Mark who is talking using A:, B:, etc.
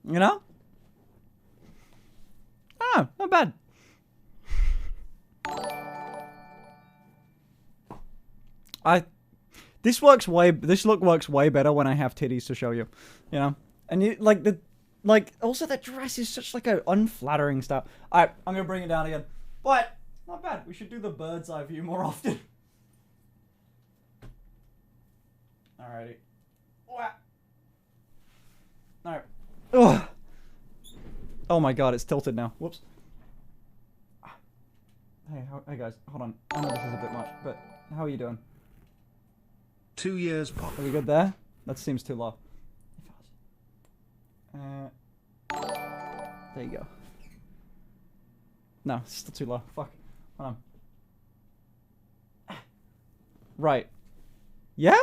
A: You know? Oh, not bad. This look works way better when I have titties to show you. You know? And you, also that dress is such like a unflattering style. Alright, I'm gonna bring it down again. But, not bad. We should do the bird's eye view more often. Alrighty. Alright. Ugh. Oh my god, it's tilted now. Whoops. Hey guys, hold on. I know this is a bit much, but how are you doing?
B: 2 years pop.
A: Are we good there? That seems too low. There you go. No, it's still too low. Fuck. Hold on. Right. Yeah?